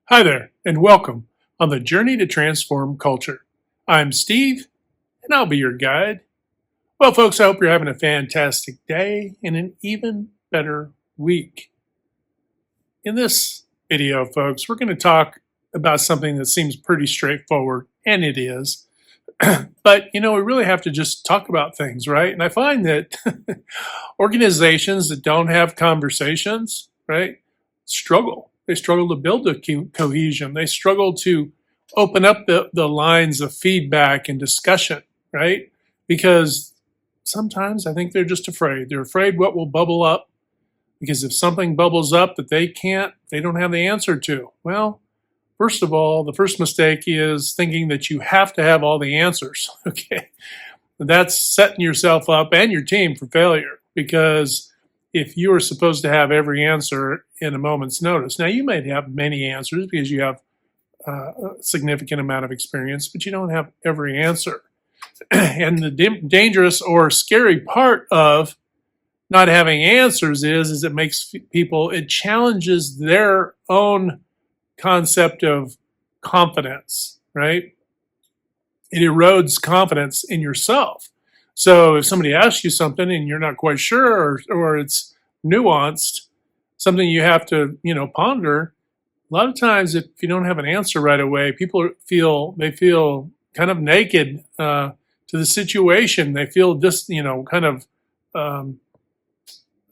Hi there, and welcome on the journey to transform culture. I'm Steve, and I'll be your guide. Well, folks, I hope you're having a fantastic day and an even better week. In this video, folks, we're going to talk about something that seems pretty straightforward, and it is. But, we really have to just talk about things, right? And I find that organizations that don't have conversations, right, struggle. They struggle to build a cohesion. They struggle to open up the lines of feedback and discussion, right? Because sometimes I think they're just afraid. They're afraid what will bubble up, because if something bubbles up that they don't have the answer to, well, first of all, the first mistake is thinking that you have to have all the answers. Okay. That's setting yourself up and your team for failure, because if you are supposed to have every answer in a moment's notice, now you might have many answers because you have a significant amount of experience, but you don't have every answer. And the dangerous or scary part of not having answers is it makes people, it challenges their own concept of confidence, right? It erodes confidence in yourself. So if somebody asks you something and you're not quite sure, or it's nuanced, something you have to, ponder, a lot of times if you don't have an answer right away, people feel kind of naked to the situation. They feel kind of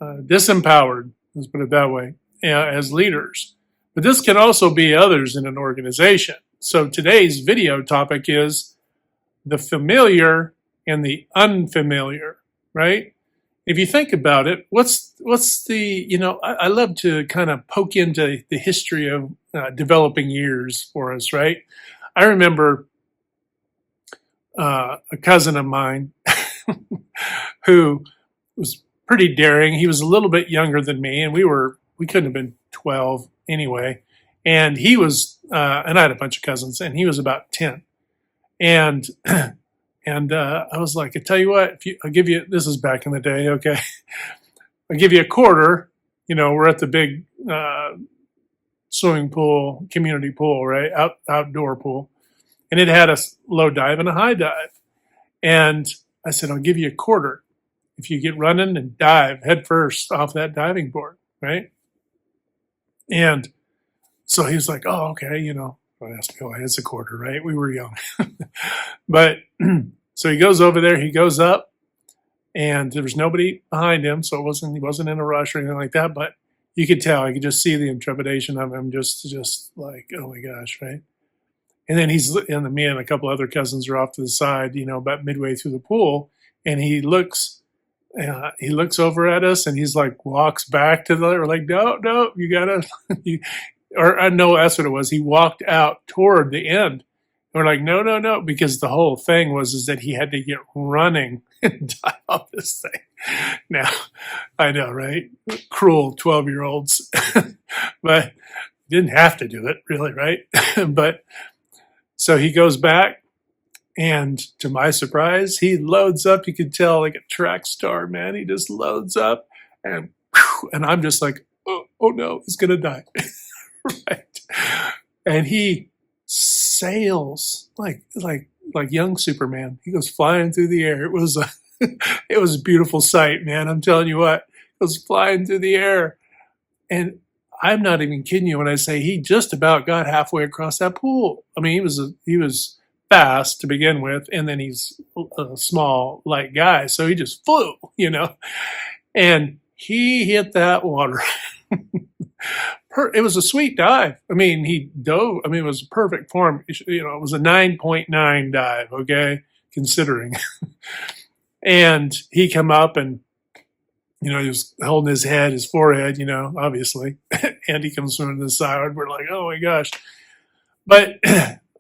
disempowered, let's put it that way, as leaders. But this can also be others in an organization. So today's video topic is the familiar and the unfamiliar, right? If you think about it, what's the, I love to kind of poke into the history of developing years for us, right? I remember a cousin of mine who was pretty daring. He was a little bit younger than me, and we couldn't have been 12 anyway. And he was, and I had a bunch of cousins, and he was about 10. And I was like, I tell you what, I'll give you, this is back in the day, okay? I'll give you a quarter. We're at the big swimming pool, community pool, right? Outdoor pool. And it had a low dive and a high dive. And I said, I'll give you a quarter if you get running and dive head first off that diving board, right? And so he was like, oh, okay, I asked me, it's a quarter, right? We were young. But so he goes over there, he goes up, and there was nobody behind him, so he wasn't in a rush or anything like that, but you could tell, I could just see the intrepidation of him, just like, oh my gosh, right? And then me and a couple other cousins are off to the side, about midway through the pool, and he looks over at us, and he's like, walks back to we're like, no, you gotta, or I know that's what it was. He walked out toward the end. And we're like, no, because the whole thing is that he had to get running and dive off this thing. Now, I know, right? Cruel 12-year-olds, but didn't have to do it, really, right? But so he goes back, and to my surprise, he loads up. You could tell, like a track star, man. He just loads up, and I'm just like, oh no, he's gonna die. Right. And he sails like young Superman. He goes flying through the air. It was a beautiful sight, man. I'm telling you what, it was flying through the air. And I'm not even kidding you when I say he just about got halfway across that pool. I mean, he was fast to begin with, and then he's a small, light guy, so he just flew, and he hit that water. It was a sweet dive. I mean, he dove. I mean, it was perfect form. It was a 9.9 dive, okay, considering. And he come up, and, he was holding his head, his forehead, obviously. And he comes swimming to the side. We're like, oh my gosh. But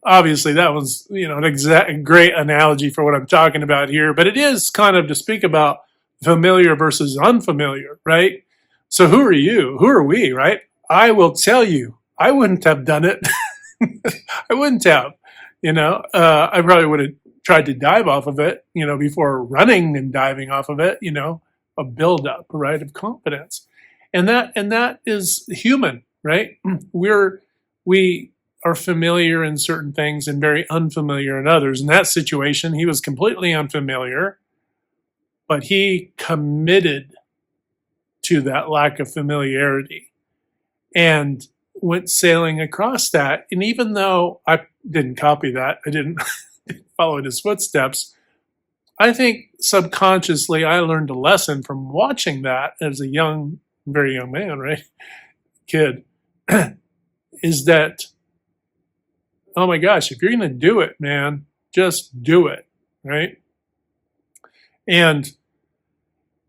obviously that was, an great analogy for what I'm talking about here. But it is kind of to speak about familiar versus unfamiliar, right? So who are you? Who are we, right? I will tell you, I wouldn't have done it. I wouldn't have, I probably would have tried to dive off of it, before running and diving off of it, a buildup, right, of confidence. And that is human, right? we are familiar in certain things and very unfamiliar in others. In that situation, he was completely unfamiliar, but he committed to that lack of familiarity and went sailing across that. And even though I didn't copy that, I didn't follow in his footsteps, I think subconsciously I learned a lesson from watching that as a young, very young man, right? Kid, is that, oh my gosh, if you're going to do it, man, just do it, right? And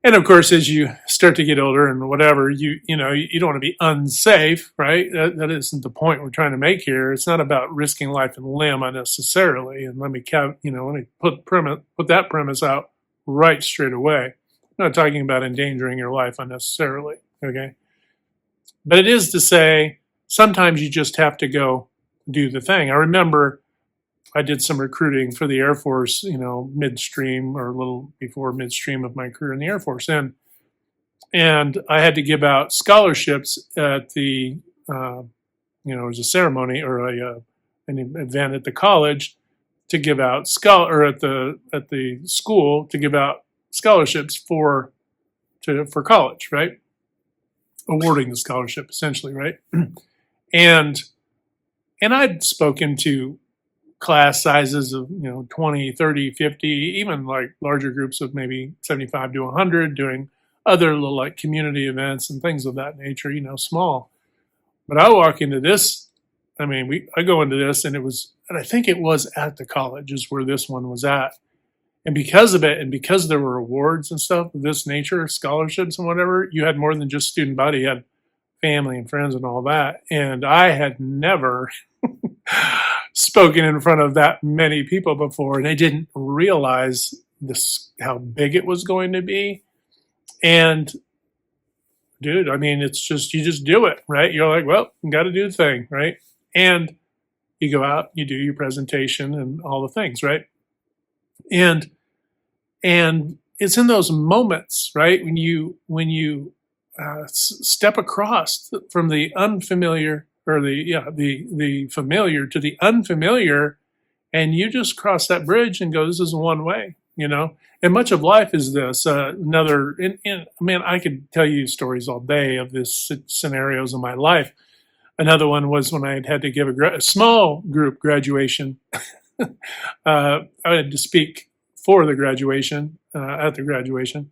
of course, as you start to get older and whatever, you don't want to be unsafe, right? That isn't the point we're trying to make here. It's not about risking life and limb unnecessarily. And let me put that premise out right straight away. I'm not talking about endangering your life unnecessarily, okay? But it is to say, sometimes you just have to go do the thing. I remember I did some recruiting for the Air Force, midstream or a little before midstream of my career in the Air Force. And I had to give out scholarships at the, it was a ceremony or an event at the college to give out at the school to give out scholarships for college, right? Awarding the scholarship essentially, right? And I'd spoken to class sizes of 20, 30, 50, even like larger groups of maybe 75 to 100, doing other little like community events and things of that nature, small. But I walk into this, I go into this and I think it was at the college is where this one was at. And because of it, and because there were awards and stuff of this nature, scholarships and whatever, you had more than just student body, you had family and friends and all that. And I had never spoken in front of that many people before, and I didn't realize how big it was going to be. And dude, it's just, you just do it, right? You're like, well, you got to do the thing, right? And you go out, you do your presentation and all the things, right? And it's in those moments, right, when you step across from the unfamiliar or the familiar to the unfamiliar, and you just cross that bridge and go, this is one way, And much of life is this. I could tell you stories all day of this scenarios in my life. Another one was when I had to give a small group graduation. I had to speak for the graduation, at the graduation.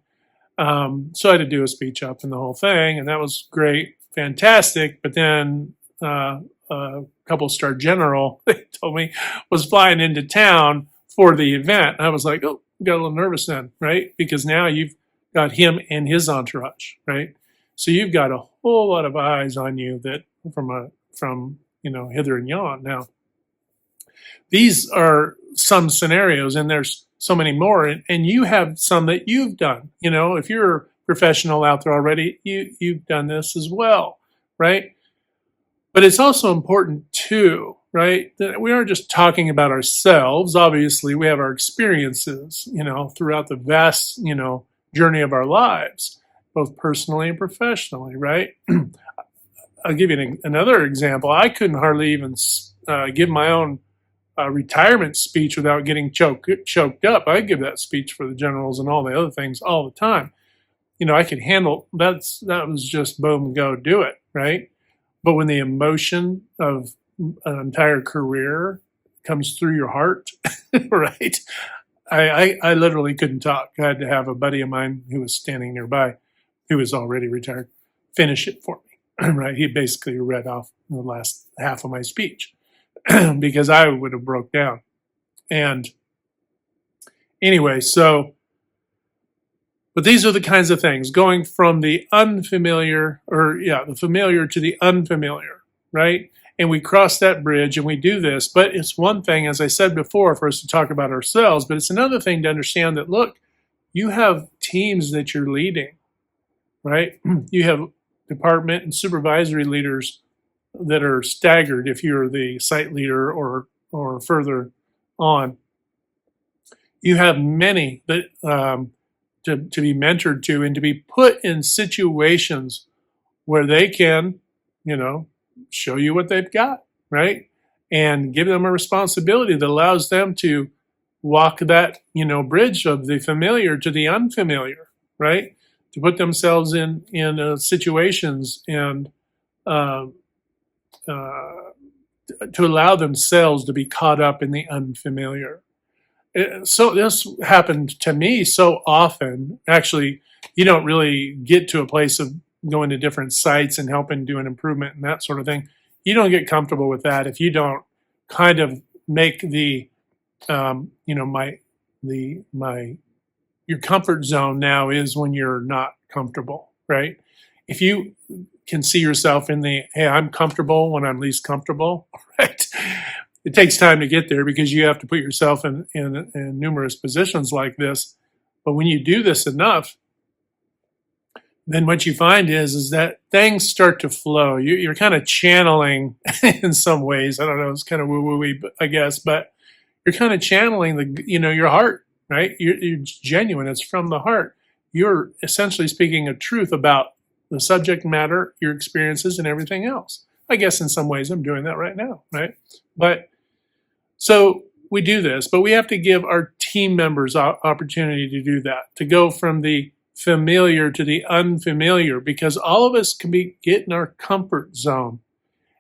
So I had to do a speech up and the whole thing, and that was great, fantastic. But then a couple star general, they told me, was flying into town for the event. I was like, oh, got a little nervous then, right? Because now you've got him and his entourage, right? So you've got a whole lot of eyes on you that from hither and yon. Now, these are some scenarios, and there's so many more, and you have some that you've done. If you're a professional out there already, you've done this as well, right? But it's also important too, right, that we aren't just talking about ourselves. Obviously, we have our experiences, throughout the vast, journey of our lives, both personally and professionally, right? I'll give you another example. I couldn't hardly even give my own retirement speech without getting choked up. I give that speech for the generals and all the other things all the time. I could handle that. Was just boom, go do it, right? But when the emotion of an entire career comes through your heart, right? I literally couldn't talk. I had to have a buddy of mine who was standing nearby, who was already retired, finish it for me, right? He basically read off the last half of my speech because I would have broke down. And anyway, but these are the kinds of things, going from the unfamiliar, the familiar to the unfamiliar, right? And we cross that bridge and we do this. But it's one thing, as I said before, for us to talk about ourselves, but it's another thing to understand that, look, you have teams that you're leading, right? You have department and supervisory leaders that are staggered if you're the site leader or further on. You have many that to be mentored to and to be put in situations where they can, show you what they've got, right? And give them a responsibility that allows them to walk that, bridge of the familiar to the unfamiliar, right? To put themselves in situations and uh, uh, to allow themselves to be caught up in the unfamiliar. So this happened to me so often. Actually, you don't really get to a place of going to different sites and helping do an improvement and that sort of thing. You don't get comfortable with that if you don't kind of make the, my your comfort zone now is when you're not comfortable, right? If you can see yourself in the, hey, I'm comfortable when I'm least comfortable, right? It takes time to get there because you have to put yourself in numerous positions like this. But when you do this enough, then what you find is that things start to flow. You're kind of channeling in some ways. I don't know, it's kind of woo-woo-y, I guess, but you're kind of channeling your heart, right? You're genuine. It's from the heart. You're essentially speaking a truth about the subject matter, your experiences, and everything else. I guess in some ways I'm doing that right now, right? But so we do this, but we have to give our team members opportunity to do that, to go from the familiar to the unfamiliar, because all of us can get in our comfort zone.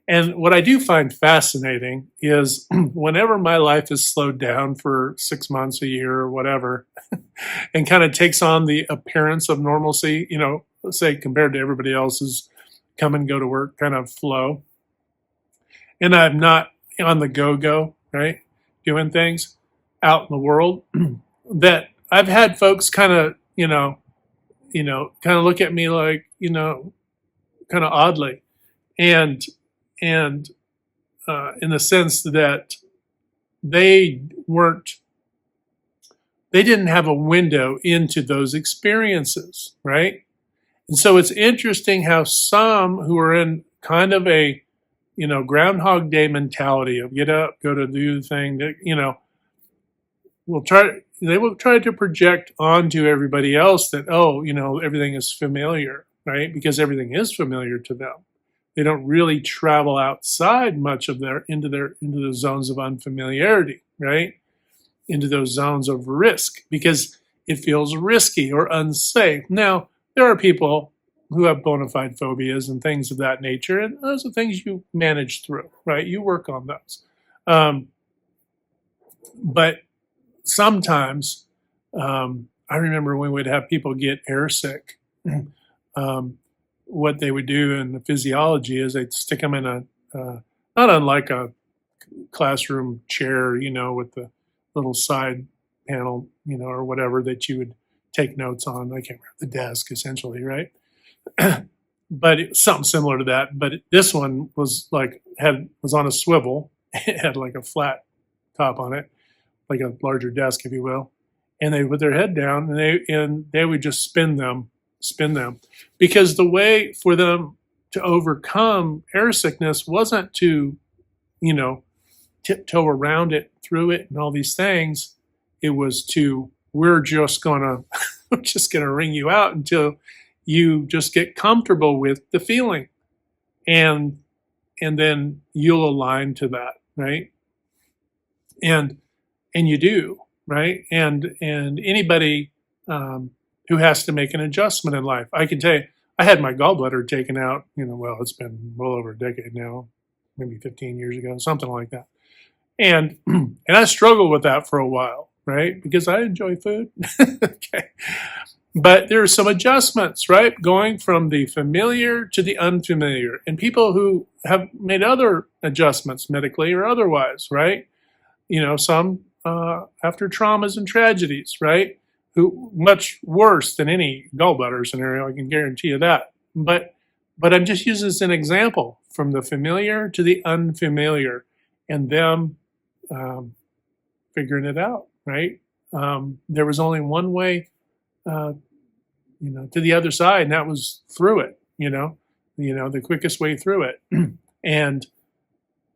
And what I do find fascinating is whenever my life is slowed down for 6 months, a year, or whatever, and kind of takes on the appearance of normalcy, let's say compared to everybody else's come and go to work kind of flow, and I'm not on the go, right, doing things out in the world, that I've had folks kind of, kind of look at me like, kind of oddly, and in the sense that they didn't have a window into those experiences, right? And so it's interesting how some who are in kind of a, Groundhog Day mentality of get up, go to do the thing that, they will try to project onto everybody else that, everything is familiar, right? Because everything is familiar to them. They don't really travel outside much of into the zones of unfamiliarity, right? Into those zones of risk because it feels risky or unsafe. Now, there are people who have bona fide phobias and things of that nature, and those are things you manage through, right? You work on those. But sometimes, I remember when we'd have people get airsick, what they would do in the physiology is they'd stick them in not unlike a classroom chair, with the little side panel, or whatever that you would take notes on. I can't remember, the desk essentially, right? But it's something similar to that. But this one was was on a swivel. It had like a flat top on it, like a larger desk, if you will. And they put their head down and they would just spin them, because the way for them to overcome air sickness wasn't to, tiptoe around it, through it, and all these things. It was we're just gonna wring you out until you just get comfortable with the feeling, and then you'll align to that, right? And you do, right? And anybody who has to make an adjustment in life, I can tell you, I had my gallbladder taken out. It's been well over a decade now, maybe 15 years ago, something like that. And I struggled with that for a while, right? Because I enjoy food. Okay. But there are some adjustments, right? Going from the familiar to the unfamiliar. And people who have made other adjustments medically or otherwise, right? Some after traumas and tragedies, right? Who much worse than any gallbladder scenario, I can guarantee you that. But I'm just using this as an example, from the familiar to the unfamiliar, and them figuring it out, right? There was only one way, to the other side, and that was through it. The quickest way through it, and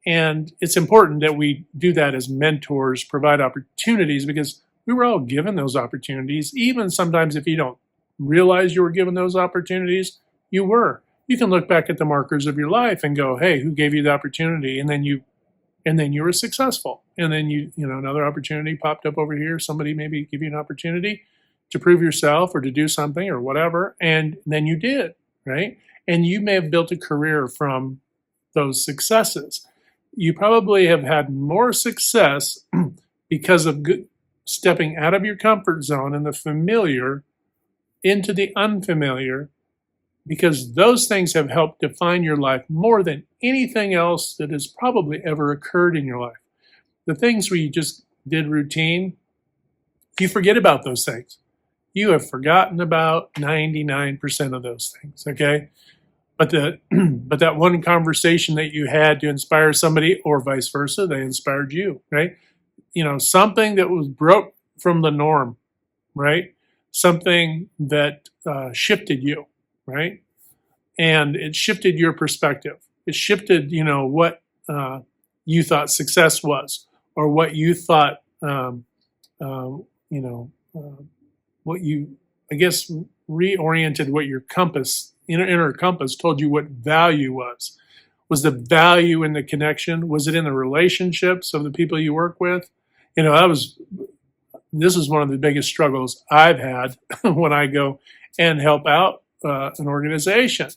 it's important that we do that as mentors, provide opportunities, because we were all given those opportunities. Even sometimes if you don't realize you were given those opportunities, you were. you can look back at the markers of your life and go, hey, who gave you the opportunity? And then you were successful. And then another opportunity popped up over here. Somebody maybe give you an opportunity to prove yourself or to do something or whatever. And then you did, right? And you may have built a career from those successes. You probably have had more success because of stepping out of your comfort zone and the familiar into the unfamiliar, because those things have helped define your life more than anything else that has probably ever occurred in your life. The things where you just did routine, you forget about those things. You have forgotten about 99% of those things, okay? But but that one conversation that you had to inspire somebody, or vice versa, they inspired you, right? Something that was broke from the norm, right? Something that shifted you, right? And it shifted your perspective. It shifted, what you thought success was, or what you thought, what you, I guess, reoriented what your compass, inner compass, told you what value was. Was the value in the connection? Was it in the relationships of the people you work with? This is one of the biggest struggles I've had when I go and help out an organization,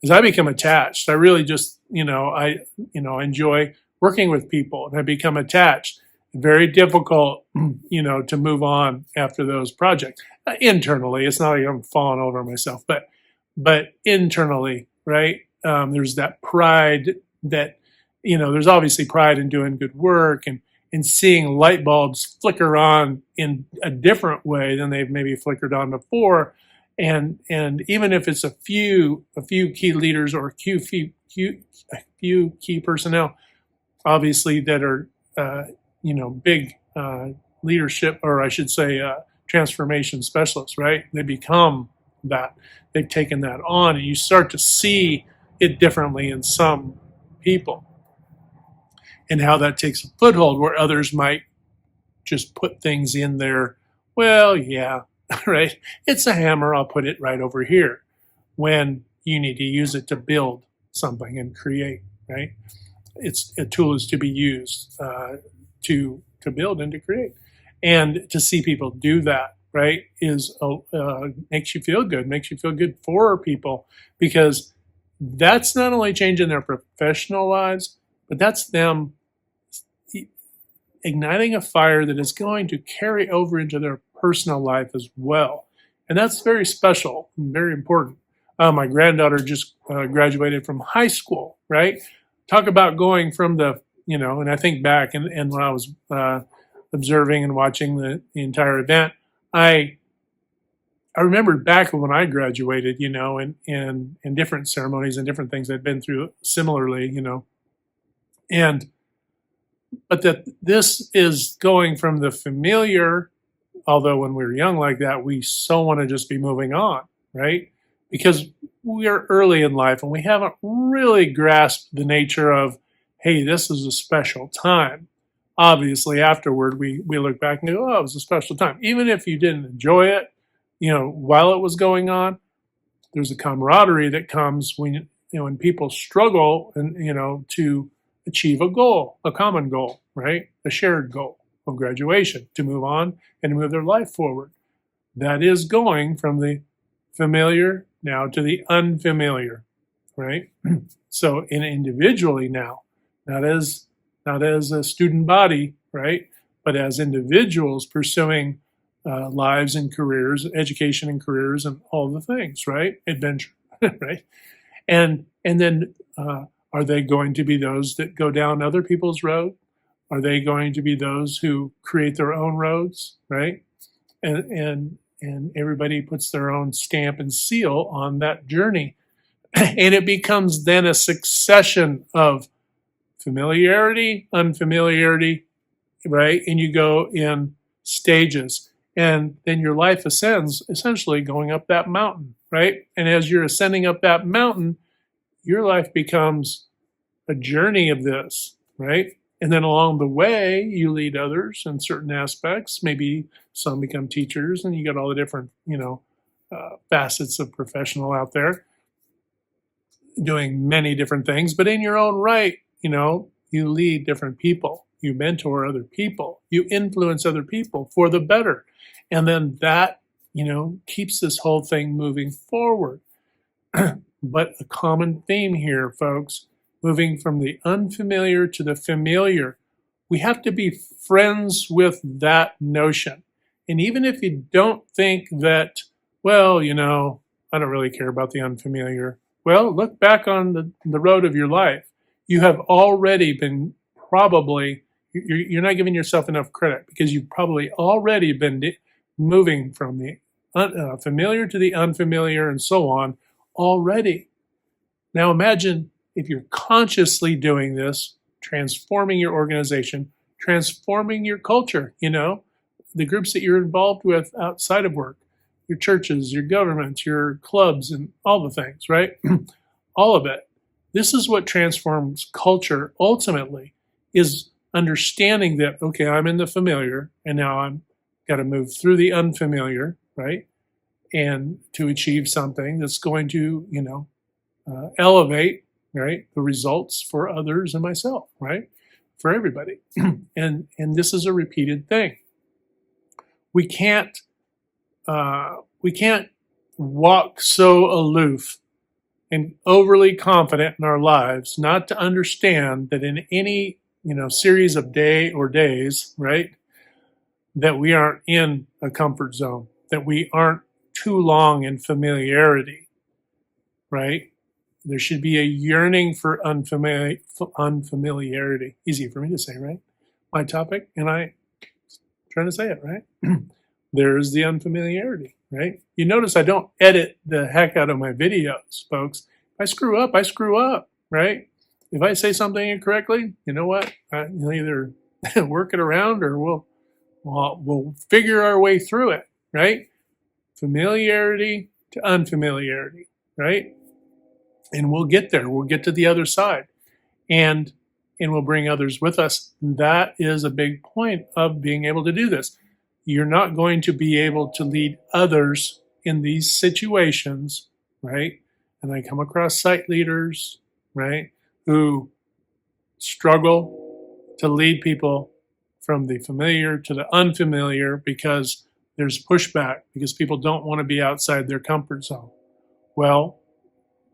is I become attached. I really just, I enjoy working with people, and I become attached. Very difficult, to move on after those projects. Internally, it's not like I'm falling over myself, but internally, right? There's that pride that, there's obviously pride in doing good work and seeing light bulbs flicker on in a different way than they've maybe flickered on before. And even if it's a few key leaders or a few key personnel, obviously, that are big leadership, or I should say transformation specialists, right? They become that. They've taken that on, and you start to see it differently in some people, and how that takes a foothold where others might just put things in there. Well, yeah, right? It's a hammer. I'll put it right over here, when you need to use it to build something and create, right? A tool is to be used to build and to create. And to see people do that, right, makes you feel good, for people, because that's not only changing their professional lives, but that's them igniting a fire that is going to carry over into their personal life as well. And that's very special and very important. My granddaughter just graduated from high school, right? Talk about going from and I think back, and when I was observing and watching the entire event, I remembered back when I graduated, and different ceremonies and different things I'd been through similarly, but that this is going from the familiar, although when we were young like that, we so want to just be moving on, right? Because we are early in life and we haven't really grasped the nature of, hey, this is a special time. Obviously, afterward, we look back and go, oh, it was a special time. Even if you didn't enjoy it, while it was going on, there's a camaraderie that comes when people struggle and, to achieve a goal, a common goal, right? A shared goal of graduation, to move on and to move their life forward. That is going from the familiar now to the unfamiliar, right? So individually now, not as a student body, right? But as individuals pursuing lives and careers, education and careers, and all the things, right? Adventure, right? And then are they going to be those that go down other people's road? Are they going to be those who create their own roads, right? And everybody puts their own stamp and seal on that journey. And it becomes then a succession of familiarity, unfamiliarity, right? And you go in stages. And then your life ascends, essentially going up that mountain, right? And as you're ascending up that mountain, your life becomes a journey of this, right? And then along the way, you lead others in certain aspects. Maybe some become teachers, and you got all the different, facets of professional out there. doing many different things, but in your own right, you lead different people, you mentor other people, you influence other people for the better. And then that, keeps this whole thing moving forward. But a common theme here, folks, moving from the unfamiliar to the familiar, we have to be friends with that notion. And even if you don't think that, well, I don't really care about the unfamiliar, well, look back on the road of your life. You have already been you're not giving yourself enough credit because you've probably already been moving from the familiar to the unfamiliar and so on already. Now imagine if you're consciously doing this, transforming your organization, transforming your culture, the groups that you're involved with outside of work, your churches, your governments, your clubs, and all the things, right? All of it. This is what transforms culture ultimately, is understanding that, okay, I'm in the familiar and now I'm got to move through the unfamiliar, right? And to achieve something that's going to, elevate, right, the results for others and myself, right, for everybody. and this is a repeated thing. We can't walk so aloof and overly confident in our lives not to understand that in any series of days, right, that we aren't in a comfort zone, that we aren't too long in familiarity, right? There should be a yearning for unfamiliarity. Easy for me to say, right? My topic, and I trying to say it, right? There's the unfamiliarity, right? You notice I don't edit the heck out of my videos, folks. If I screw up, right? If I say something incorrectly, you know what? You'll either work it around or we'll figure our way through it, right? Familiarity to unfamiliarity, right? And we'll get there. We'll get to the other side, and we'll bring others with us. That is a big point of being able to do this. You're not going to be able to lead others in these situations, right? And I come across site leaders, right, who struggle to lead people from the familiar to the unfamiliar because there's pushback, because people don't want to be outside their comfort zone. Well,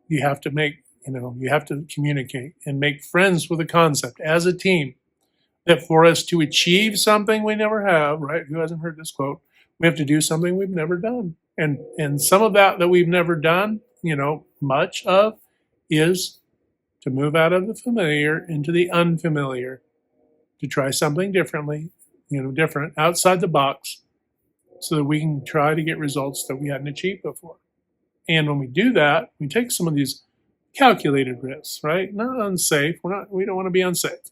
you have to communicate and make friends with the concept as a team, that for us to achieve something we never have, right? Who hasn't heard this quote? We have to do something we've never done. And some of that we've never done, much of, is to move out of the familiar into the unfamiliar, to try something different, outside the box, so that we can try to get results that we hadn't achieved before. And when we do that, we take some of these calculated risks, right? Not unsafe. We don't want to be unsafe.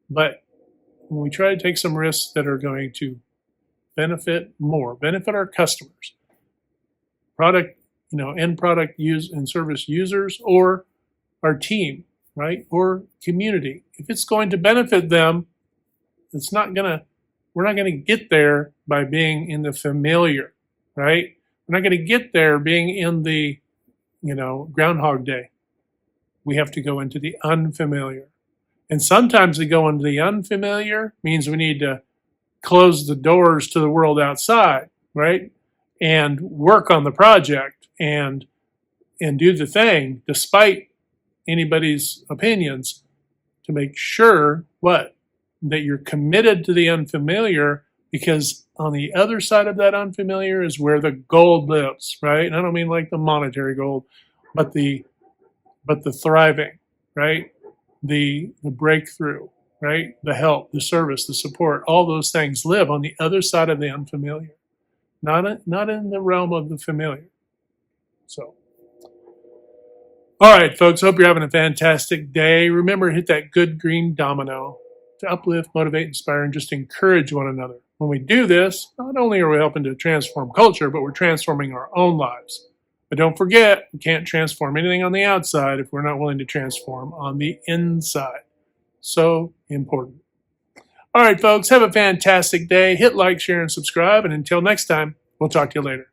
But when we try to take some risks that are going to benefit our customers, end product use and service users, or our team, right? Or community. If it's going to benefit them, we're not going to get there by being in the familiar, right? We're not going to get there being in the, Groundhog Day. We have to go into the unfamiliar. And sometimes to go into the unfamiliar means we need to close the doors to the world outside, right? And work on the project and do the thing despite anybody's opinions, to make sure that you're committed to the unfamiliar, because on the other side of that unfamiliar is where the gold lives, right? And I don't mean like the monetary gold, but the thriving, right? The breakthrough, right? The help, the service, the support, all those things live on the other side of the unfamiliar, not in the realm of the familiar. So, all right, folks, hope you're having a fantastic day. Remember, hit that good green domino to uplift, motivate, inspire, and just encourage one another. When we do this, not only are we helping to transform culture, but we're transforming our own lives. But don't forget, we can't transform anything on the outside if we're not willing to transform on the inside. So important. All right, folks, have a fantastic day. Hit like, share, and subscribe. And until next time, we'll talk to you later.